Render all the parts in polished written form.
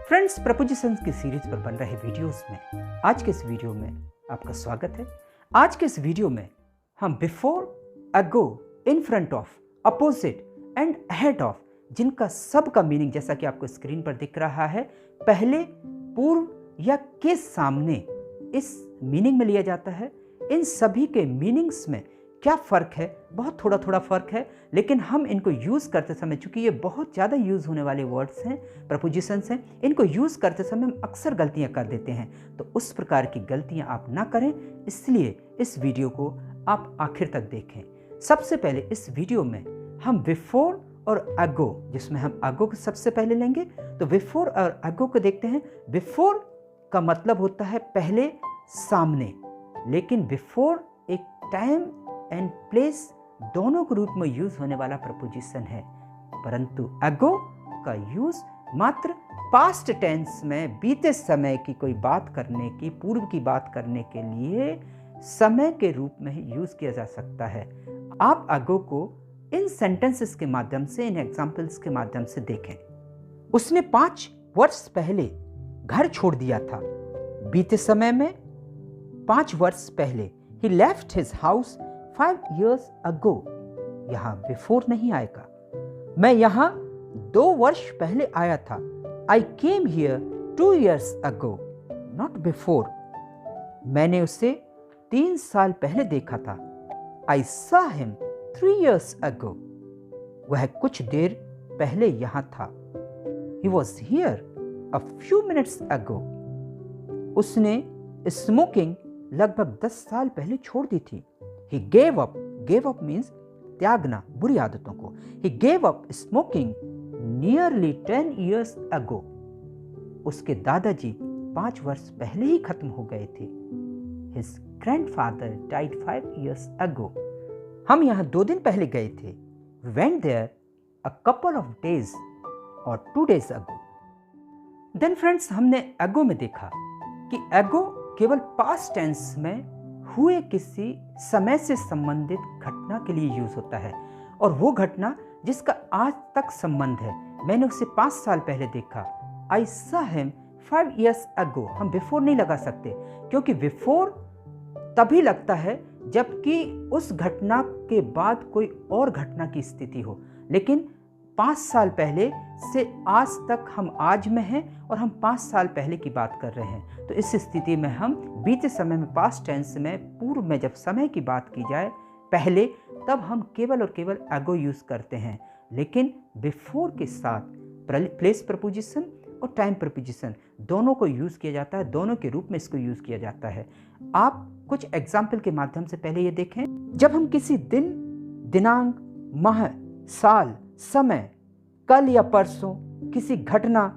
Friends, propositions की series पर बन रहे वीडियोस में आज के इस वीडियो में आपका स्वागत है। आज के इस वीडियो में हम before, ago, in front of, opposite and ahead of, जिनका सब का मीनिंग जैसा कि आपको स्क्रीन पर दिख रहा है, पहले, पूर्व या के सामने इस मीनिंग में लिया जाता है। इन सभी के मीनिंग्स में क्या फ़र्क है? बहुत थोड़ा फ़र्क है, लेकिन हम इनको यूज़ करते समय, चूंकि ये बहुत ज़्यादा यूज़ होने वाले वर्ड्स हैं, प्रपोजिशंस हैं, इनको यूज़ करते समय हम अक्सर गलतियां कर देते हैं। तो उस प्रकार की गलतियां आप ना करें, इसलिए इस वीडियो को आप आखिर तक देखें। सबसे पहले इस वीडियो में हम बिफोर और अगो, जिसमें हम अगो को सबसे पहले लेंगे, तो बिफोर और अगो को देखते हैं। बिफोर का मतलब होता है पहले, सामने, लेकिन बिफोर एक टाइम एंड प्लेस दोनों के रूप में यूज होने वाला प्रपोजिशन है, परंतु अगो का यूज मात्र पास्ट टेंस में बीते समय की कोई बात करने की, पूर्व की बात करने के लिए समय के रूप में ही यूज किया जा सकता है। आप अगो को इन सेंटेंसेस के माध्यम से, इन एग्जाम्पल्स के माध्यम से देखें। उसने 5 वर्ष पहले घर छोड़ दिया था। बीते समय में 5 वर्ष पहले, he left his house 5 years ago। यहां बिफोर नहीं आएगा। मैं यहां 2 वर्ष पहले आया था। I came here 2 years ago, not before। मैंने उसे 3 साल पहले देखा था। I saw him 3 years ago। वह कुछ देर पहले यहां था। He was here a few minutes ago। उसने स्मोकिंग लगभग 10 साल पहले छोड़ दी थी। He gave up means त्यागना, बुरी आदतों को। He gave up smoking nearly 10 years ago। उसके दादाजी 5 वर्ष पहले ही खत्म हो गए थे। His grandfather died 5 years ago। हम यहाँ 2 दिन पहले गए थे। We went there a couple of days or 2 days ago। Then friends, हमने ago में देखा कि ago केवल पास्ट टेंस में हुए किसी समय से संबंधित घटना के लिए यूज होता है, और वो घटना जिसका आज तक संबंध है। मैंने उसे 5 साल पहले देखा। I saw him 5 years ago। हम बिफोर नहीं लगा सकते, क्योंकि बिफोर तभी लगता है जबकि उस घटना के बाद कोई और घटना की स्थिति हो, लेकिन 5 साल पहले से आज तक हम आज में हैं और हम 5 साल पहले की बात कर रहे हैं। तो इस स्थिति में हम बीते समय में, पास्ट टेंस में, पूर्व में जब समय की बात की जाए पहले, तब हम केवल और केवल अगो यूज करते हैं। लेकिन बिफोर के साथ प्लेस प्रपोजिशन और टाइम प्रपोजिशन दोनों को यूज किया जाता है, दोनों के रूप में इसको यूज किया जाता है। आप कुछ एग्जाम्पल के माध्यम से पहले ये देखें। जब हम किसी दिन, दिनांक, माह, साल, समय, कल या परसों, किसी घटना,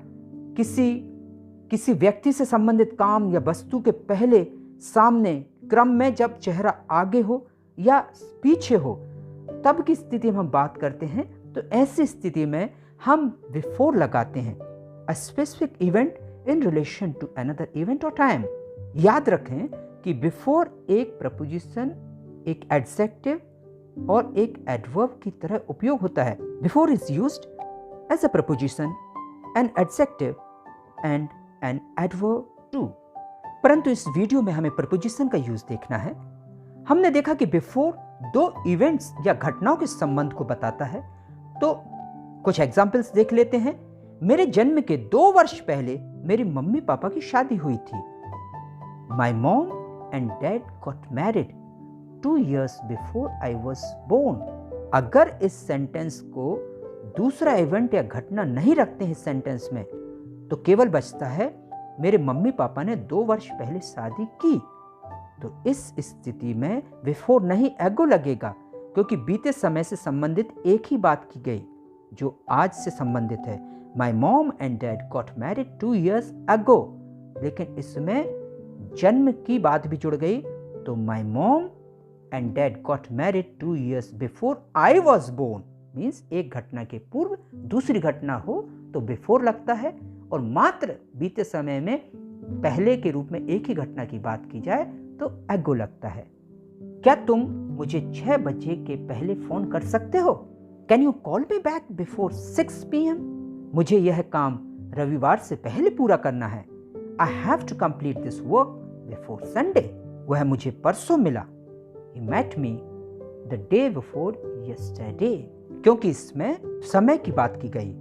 किसी व्यक्ति से संबंधित काम या वस्तु के पहले, सामने, क्रम में जब चेहरा आगे हो या पीछे हो, तब की स्थिति में हम बात करते हैं। तो ऐसी स्थिति में हम बिफोर लगाते हैं। A specific event in relation to another event or time. याद रखें कि बिफोर एक प्रपोजिशन, एक एडजेक्टिव और एक एडवर्ब की तरह उपयोग होता है। Before is used as a preposition, an adjective and an adverb too. परंतु इस वीडियो में हमें प्रपोजिशन का यूज देखना है। हमने देखा कि बिफोर 2 इवेंट्स या घटनाओं के संबंध को बताता है। तो कुछ एग्जाम्पल्स देख लेते हैं। मेरे जन्म के 2 वर्ष पहले मेरे मम्मी पापा की शादी हुई थी। My mom and dad got married 2 years before I was born। अगर इस सेंटेंस को दूसरा इवेंट या घटना नहीं रखते हैं इस सेंटेंस में, तो केवल बचता है मेरे मम्मी पापा ने 2 वर्ष पहले शादी की। तो इस स्थिति में बिफोर नहीं, एगो लगेगा, क्योंकि बीते समय से संबंधित एक ही बात की गई जो आज से संबंधित है। My mom and dad got married 2 years ago। लेकिन इसमें जन्म की बात भी जुड़ गई, तो my mom and dad got married 2 years before I was born। Means एक घटना के पूर्व दूसरी घटना हो तो बिफोर लगता है, और मात्र बीते समय में पहले के रूप में एक ही घटना की बात की जाए तो एगो लगता है। क्या तुम मुझे 6 बजे के पहले फोन कर सकते हो? Can you call me back before 6 PM? मुझे यह काम रविवार से पहले पूरा करना है। I have to complete this work before Sunday. वह मुझे परसों मिला। He met me the day before yesterday, क्योंकि इसमें समय की बात की गई।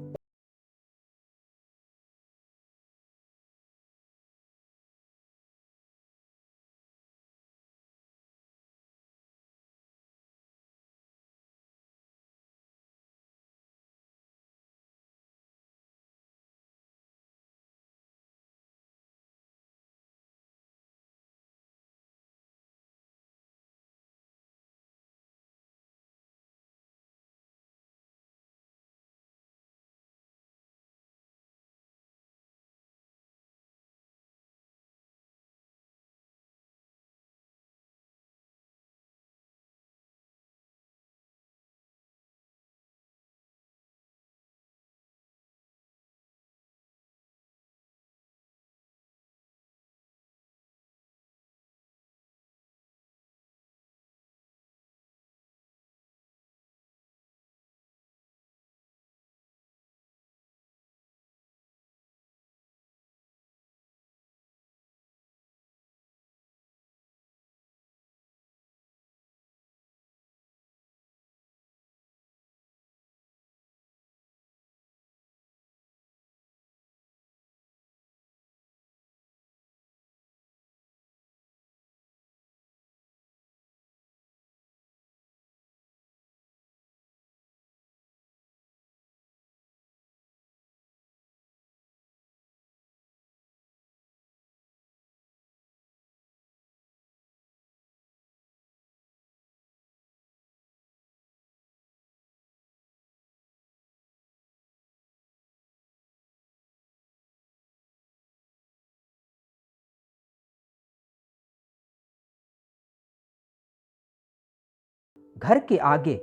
घर के आगे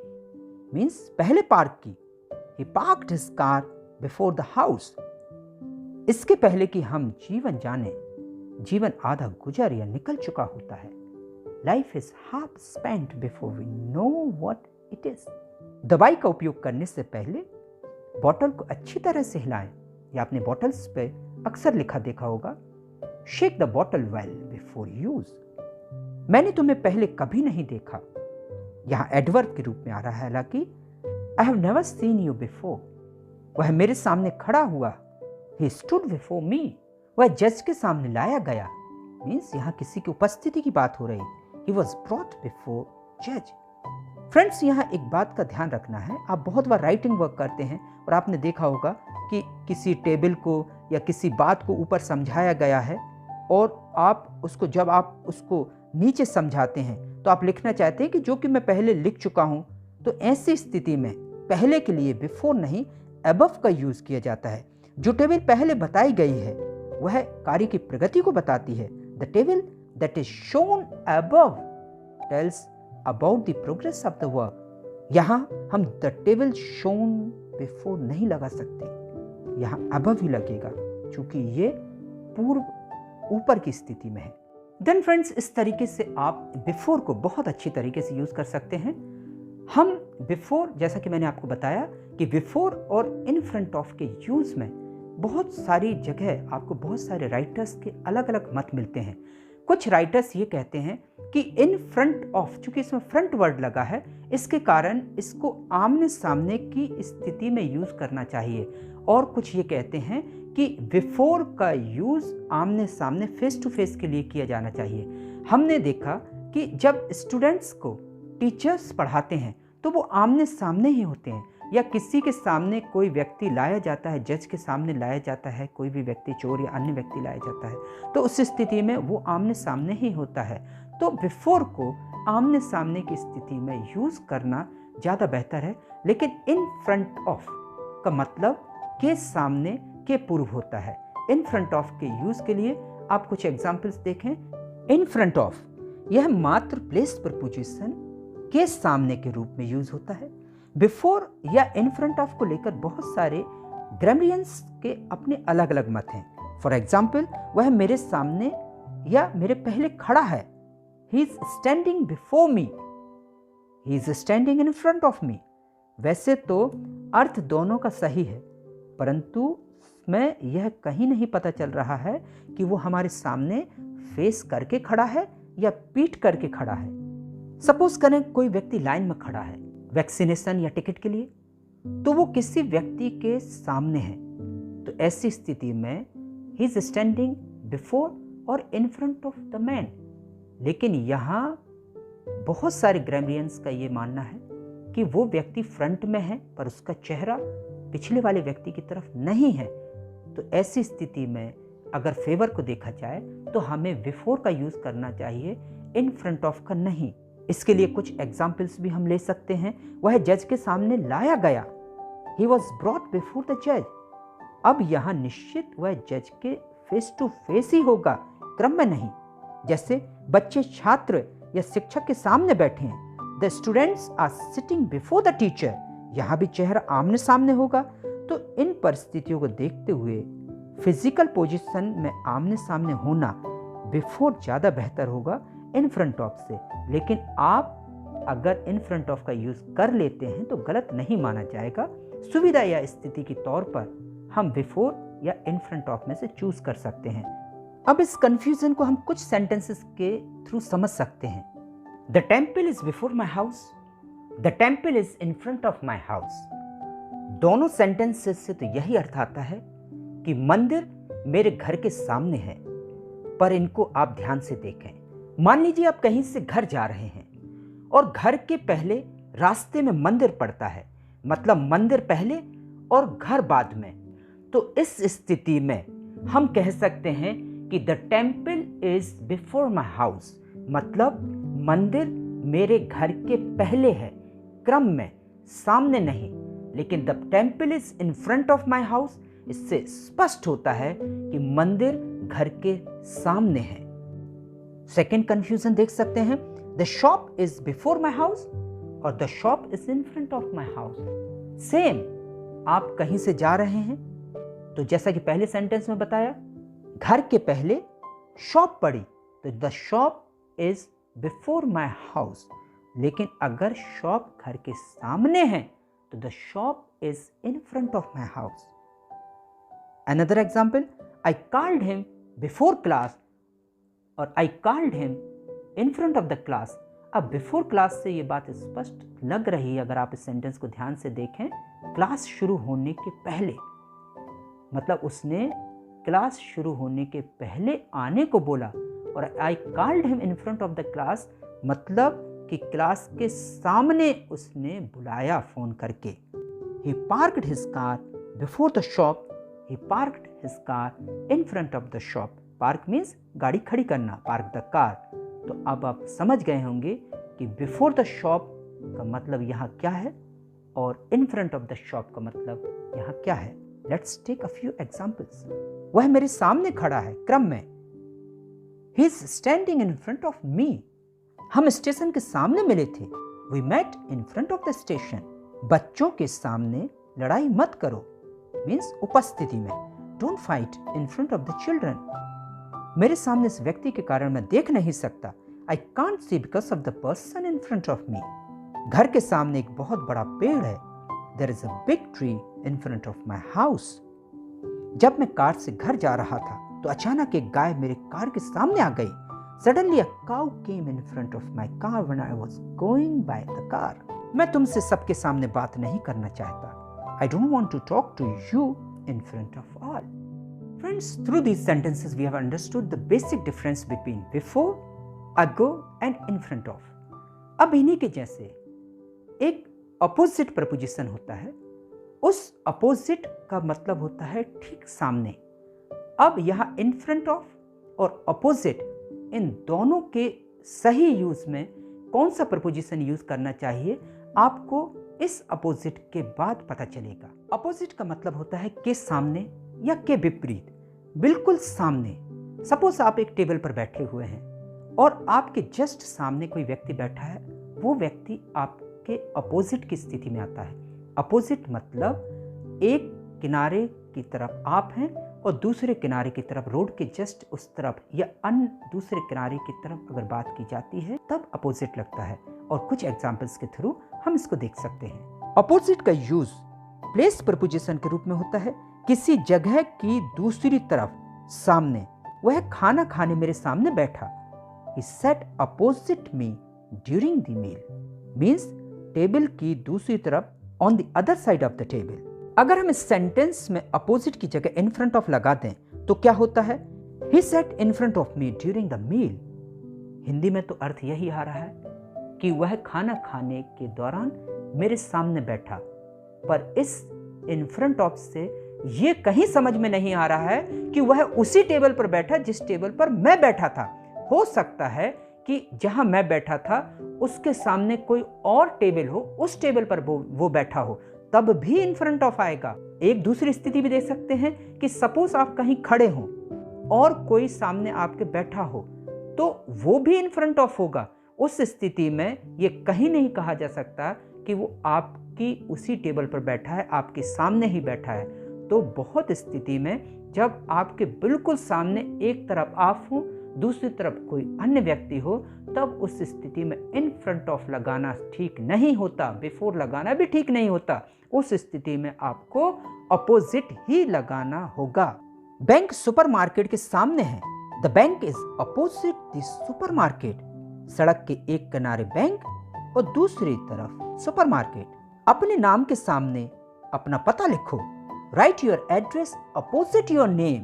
मीन्स पहले पार्क की। He parked his car before the house. इसके पहले कि हम जीवन जाने, जीवन आधा गुजर या निकल चुका होता है। Life is half spent before we know what it is. दवाई का उपयोग करने से पहले बॉटल को अच्छी तरह से हिलाएं, या आपने बॉटल्स पे अक्सर लिखा देखा होगा, Shake the bottle well before use. मैंने तुम्हें पहले कभी नहीं देखा, यहाँ एडवर्ब के रूप में आ रहा है। हालांकि I have never seen you before. वह मेरे सामने खड़ा हुआ। He stood before me. वह जज के सामने लाया गया। मीन्स यहाँ किसी की उपस्थिति की बात हो रही। ही वॉज ब्रॉट बिफोर जज। फ्रेंड्स, यहाँ एक बात का ध्यान रखना है। आप बहुत बार राइटिंग वर्क करते हैं और आपने देखा होगा कि किसी टेबल को या किसी बात को ऊपर समझाया गया है, और आप उसको जब आप उसको नीचे समझाते हैं तो आप लिखना चाहते हैं कि जो कि मैं पहले लिख चुका हूं। तो ऐसी स्थिति में पहले के लिए बिफोर नहीं अबव का यूज किया जाता है। जो टेबल पहले बताई गई है वह कार्य की प्रगति को बताती है। The table that is shown above tells about the progress of the work. यहाँ हम द टेबल शोन बिफोर नहीं लगा सकते, यहाँ अबव ही लगेगा, क्योंकि ये पूर्व ऊपर की स्थिति में है। देन फ्रेंड्स, इस तरीके से आप बिफोर को बहुत अच्छी तरीके से यूज कर सकते हैं। हम बिफोर, जैसा कि मैंने आपको बताया कि बिफोर और इन फ्रंट ऑफ के यूज में बहुत सारी जगह आपको बहुत सारे राइटर्स के अलग अलग मत मिलते हैं। कुछ राइटर्स ये कहते हैं कि इन फ्रंट ऑफ, चूंकि इसमें फ्रंट वर्ड लगा है, इसके कारण इसको आमने सामने की स्थिति में यूज करना चाहिए। और कुछ ये कहते हैं कि बिफोर का यूज आमने सामने फेस टू फेस के लिए किया जाना चाहिए। हमने देखा कि जब स्टूडेंट्स को टीचर्स पढ़ाते हैं तो वो आमने सामने ही होते हैं, या किसी के सामने कोई व्यक्ति लाया जाता है, जज के सामने लाया जाता है, कोई भी व्यक्ति, चोर या अन्य व्यक्ति लाया जाता है, तो उस स्थिति में वो आमने सामने ही होता है। तो बिफोर को आमने सामने की स्थिति में यूज करना ज़्यादा बेहतर है। लेकिन इन फ्रंट ऑफ का मतलब के सामने के पूर्व होता है। इन फ्रंट ऑफ के यूज के लिए आप कुछ एग्जाम्पल्स देखें। इन फ्रंट ऑफ यह मात्र प्लेस प्रपोजिशन के सामने के रूप में यूज होता है। बिफोर या इन फ्रंट ऑफ को लेकर बहुत सारे ग्रामरियंस के अपने अलग अलग मत हैं। फॉर एग्जाम्पल, वह मेरे सामने या मेरे पहले खड़ा है। ही is standing before me, he is standing in front of मी। वैसे तो अर्थ दोनों का सही है, परंतु इसमें यह कहीं नहीं पता चल रहा है कि वो हमारे सामने फेस करके खड़ा है या पीठ करके खड़ा है। सपोज करें कोई व्यक्ति लाइन में खड़ा है वैक्सीनेशन या टिकट के लिए, तो वो किसी व्यक्ति के सामने है, तो ऐसी स्थिति में ही इज स्टैंडिंग बिफोर और in front of the man. लेकिन यहाँ बहुत सारे ग्रामरियंस का ये मानना है कि वो व्यक्ति फ्रंट में है पर उसका चेहरा पिछले वाले व्यक्ति की तरफ नहीं है। तो ऐसी स्थिति में अगर फेवर को देखा जाए तो हमें बिफोर का यूज करना चाहिए, इन फ्रंट ऑफ का नहीं। इसके लिए कुछ एग्जाम्पल्स भी हम ले सकते हैं। वह जज के सामने लाया गया, he was brought before the जज। अब यहाँ निश्चित वह जज के फेस टू फेस ही होगा, क्रम में नहीं। जैसे बच्चे छात्र या शिक्षक के सामने बैठे हैं, the students are sitting before the teacher, यहाँ भी चेहरा आमने सामने होगा। तो इन परिस्थितियों को देखते हुए फिजिकल पोजीशन में आमने सामने होना बिफोर ज़्यादा बेहतर होगा इन फ्रंट ऑफ से। लेकिन आप अगर इन फ्रंट ऑफ का यूज़ कर लेते हैं तो गलत नहीं माना जाएगा। सुविधा या स्थिति के तौर पर हम बिफोर या इन फ्रंट ऑफ में से चूज कर सकते हैं। अब इस कंफ्यूजन को हम कुछ सेंटेंसेस के थ्रू समझ सकते हैं। The temple is before my house, the temple is in front of my house. दोनों सेंटेंसेस से तो यही अर्थ आता है कि मंदिर मेरे घर के सामने है, पर इनको आप ध्यान से देखें। मान लीजिए आप कहीं से घर जा रहे हैं और घर के पहले रास्ते में मंदिर पड़ता है, मतलब मंदिर पहले और घर बाद में। तो इस स्थिति में हम कह सकते हैं कि the temple is before my house, मतलब मंदिर मेरे घर के पहले है, क्रम में, सामने नहीं। लेकिन the temple is in front of my house, इससे स्पष्ट होता है कि मंदिर घर के सामने है। सेकेंड कंफ्यूजन देख सकते हैं, the shop is before my house और the shop is in front of my house. Same, आप कहीं से जा रहे हैं तो जैसा कि पहले सेंटेंस में बताया, घर के पहले शॉप पड़ी, तो the shop is before my house. लेकिन अगर शॉप घर के सामने है तो the shop is in front of my house. Another example, I called him before class और I called him in front of the class. अब बिफोर क्लास से ये बात स्पष्ट लग रही है अगर आप इस सेंटेंस को ध्यान से देखें, क्लास शुरू होने के पहले, मतलब उसने क्लास शुरू होने के पहले आने को बोला। और I called him in front of the class, मतलब कि क्लास के सामने उसने बुलाया फोन करके। He parked his car before the shop, he parked his car in front of the shop. Park means गाड़ी खड़ी करना, पार्क द कार। तो अब आप समझ गए होंगे कि बिफोर द शॉप का मतलब यहाँ क्या है और in front of the shop का मतलब यहाँ क्या है। Let's take a few examples. वह मेरे सामने खड़ा है, क्रम में। He is standing in front of me, हम स्टेशन के सामने मिले थे। We met in front of the station. बच्चों के सामने लड़ाई मत करो, मीन्स उपस्थिति में। Don't fight in front of the children. मेरे सामने इस व्यक्ति के कारण मैं देख नहीं सकता। I can't see because of the person in front of me. घर के सामने एक बहुत बड़ा पेड़ है। There is a big tree in front of my house. जब मैं कार से घर जा रहा था तो अचानक एक गाय मेरे कार के सामने आ गई। Suddenly a cow came in front of my car when I was going by the car. मैं तुमसे सबके सामने बात नहीं करना चाहता। I don't want to talk to you in front of all. Friends, through these sentences we have understood the basic difference between before, ago and in front of. अब इन्हीं के जैसे एक opposite preposition होता है, उस opposite का मतलब होता है ठीक सामने। अब यहाँ in front of और opposite, इन दोनों के सही यूज में कौन सा प्रपोजिशन यूज करना चाहिए आपको इस अपोजिट के बाद पता चलेगा। अपोजिट का मतलब होता है के सामने या के विपरीत, बिल्कुल सामने। सपोज आप एक टेबल पर बैठे हुए हैं और आपके जस्ट सामने कोई व्यक्ति बैठा है, वो व्यक्ति आपके अपोजिट की स्थिति में आता है। अपोजिट मतलब एक किनारे की तरफ आप हैं और दूसरे किनारे की तरफ, रोड के जस्ट उस तरफ या अन्य दूसरे किनारे की तरफ अगर बात की जाती है तब अपोजिट लगता है। और कुछ एग्जाम्पल्स के थ्रू हम इसको देख सकते हैं। अपोजिट का यूज प्लेस प्रपोजिशन के रूप में होता है किसी जगह की दूसरी तरफ सामने, वह खाना खाने मेरे सामने बैठा। He sat opposite me during the meal. Means table की दूसरी तरफ, on the other side of the table. अगर हम इस सेंटेंस में अपोजिट की जगह in front of लगा दें तो क्या होता है? He sat in front of me during the meal. Hindi में तो अर्थ यही आ रहा है कि वह खाना खाने के दौरान मेरे सामने बैठा, पर इस in front of से ये कहीं समझ में नहीं आ रहा है कि वह उसी टेबल पर बैठा जिस टेबल पर मैं बैठा था। हो सकता है कि जहां मैं बैठा था उसके सामने कोई और टेबल हो, उस टेबल पर वो बैठा हो, तब भी इन फ्रंट ऑफ आएगा। एक दूसरी स्थिति भी दे सकते हैं कि सपोज आप कहीं खड़े हो और कोई सामने आपके बैठा हो तो वो भी इन फ्रंट ऑफ होगा। उस स्थिति में ये कहीं नहीं कहा जा सकता कि वो आपकी उसी टेबल पर बैठा है, आपके सामने ही बैठा है। तो बहुत स्थिति में जब आपके बिल्कुल सामने एक तरफ आप हो, दूसरी तरफ कोई अन्य व्यक्ति हो, तब उस स्थिति में इन फ्रंट ऑफ लगाना ठीक नहीं होता, बिफोर लगाना भी ठीक नहीं होता। उस स्थिति में आपको अपोजिट ही लगाना होगा। बैंक सुपरमार्केट के सामने है। The bank is opposite the supermarket. सड़क के एक किनारे बैंक और दूसरी तरफ सुपरमार्केट। अपने नाम के सामने अपना पता लिखो। Write your address opposite your name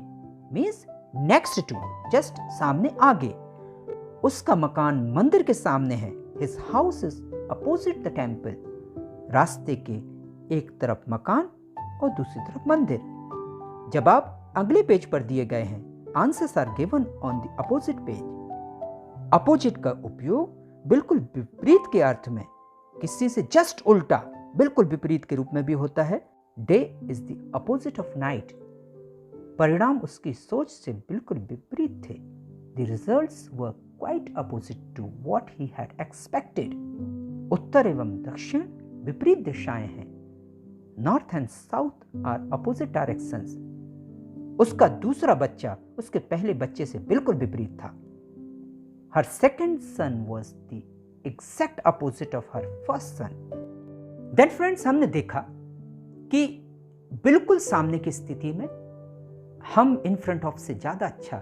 means next to, just सामने आगे। उसका मकान मंदिर के सामने है। His house is opposite the temple. रास्ते के एक तरफ मकान और दूसरी तरफ मंदिर। जब आप अगले पेज पर दिए गए हैं, answers are given on the opposite page. Opposite का उपयोग बिल्कुल विपरीत के अर्थ में, किसी से जस्ट उल्टा, बिल्कुल विपरीत के रूप में भी होता है। Day is the opposite of night. परिणाम उसकी सोच से बिल्कुल विपरीत थे। The results were quite opposite to what he had expected. उत्तर एवं दक्षिण विपरीत दिशाएं हैं। North and South are opposite directions. उसका दूसरा बच्चा उसके पहले बच्चे से बिल्कुल विपरीत था। Her second son was the exact opposite of her first son. Then friends, हमने देखा कि बिल्कुल सामने की स्थिति में हम इन फ्रंट ऑफ से ज़्यादा अच्छा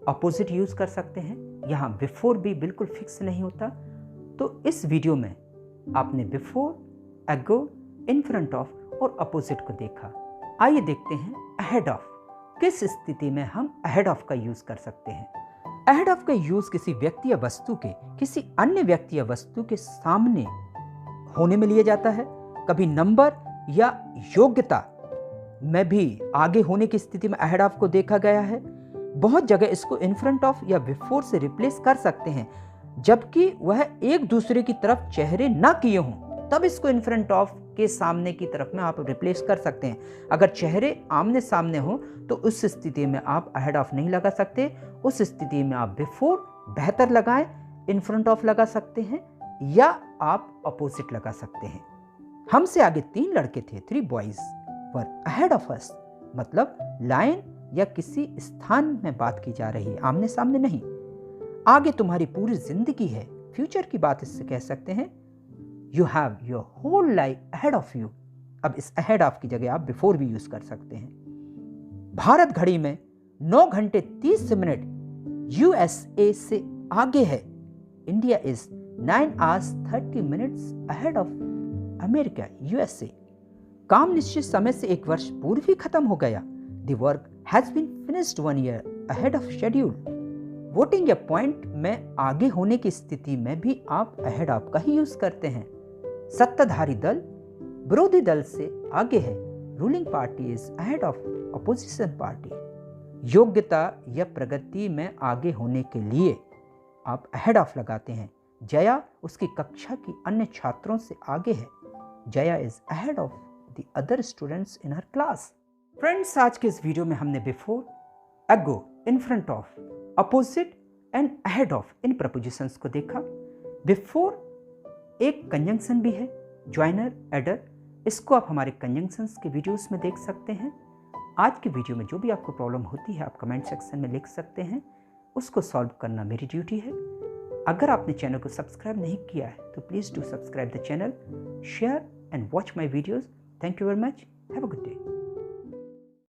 अपोजिट यूज़ कर सकते हैं। यहाँ बिफोर भी बिल्कुल फिक्स नहीं होता। तो इस वीडियो में आपने before, ago, in front of और अपोजिट को देखा। आइए देखते हैं अहेड ऑफ। किस स्थिति में हम अहेड ऑफ का यूज़ कर सकते हैं। अहेड ऑफ का यूज़ किसी व्यक्ति या वस्तु के किसी अन्य व्यक्ति या वस्तु के सामने होने में लिया जाता है। कभी नंबर या योग्यता में भी आगे होने की स्थिति में अहेड ऑफ को देखा गया है। बहुत जगह इसको इन फ्रंट ऑफ या बिफोर से रिप्लेस कर सकते हैं, जबकि वह एक दूसरे की तरफ चेहरे ना किए हों, तब इसको इन फ्रंट ऑफ के सामने की तरफ में आप रिप्लेस कर सकते हैं। अगर चेहरे आमने सामने हो तो उस स्थिति में आप अहेड ऑफ नहीं लगा सकते। उस स्थिति में आप बिफोर बेहतर लगाएं, इन फ्रंट ऑफ लगा सकते हैं, या आप अपोजिट लगा सकते हैं। हमसे आगे 3 लड़के थे, 3 boys were ahead of us. मतलब लाइन या किसी स्थान में बात की जा रही है, आमने सामने नहीं। आगे तुम्हारी पूरी जिंदगी है, फ्यूचर की बात इससे कह सकते हैं। You have your whole life ahead of you. अब इस अहेड ऑफ की जगह आप बिफोर भी यूज कर सकते हैं। भारत घड़ी में 9 घंटे 30 मिनट यूएसए से आगे है। India is 9 hours 30 minutes ahead of America, USA. काम निश्चित समय से 1 वर्ष पूर्व ही खत्म हो गया। The work has been finished 1 year ahead of schedule. Voting या पॉइंट में आगे होने की स्थिति में भी आप अहेड ऑफ का ही यूज करते हैं। सत्ताधारी दल विरोधी दल से आगे है। Ruling party is ahead of opposition party. योग्यता या प्रगति में आगे होने के लिए आप अहेड ऑफ लगाते हैं। जया उसकी कक्षा की अन्य छात्रों से आगे है। Jaya is ahead of the other students in her class. Friends, आज के इस वीडियो में हमने before, ago, in front of, opposite and ahead of in propositions को देखा। बिफोर एक कंजंक्शन भी है, ज्वाइनर, एडर। इसको आप हमारे कंजंक्शंस के वीडियोस में देख सकते हैं। आज के वीडियो में जो भी आपको प्रॉब्लम होती है आप कमेंट सेक्शन में लिख सकते हैं, उसको सॉल्व करना मेरी ड्यूटी है। अगर आपने चैनल को सब्सक्राइब नहीं किया है तो please do subscribe the channel, share and watch my videos. Thank you very much. Have a good day.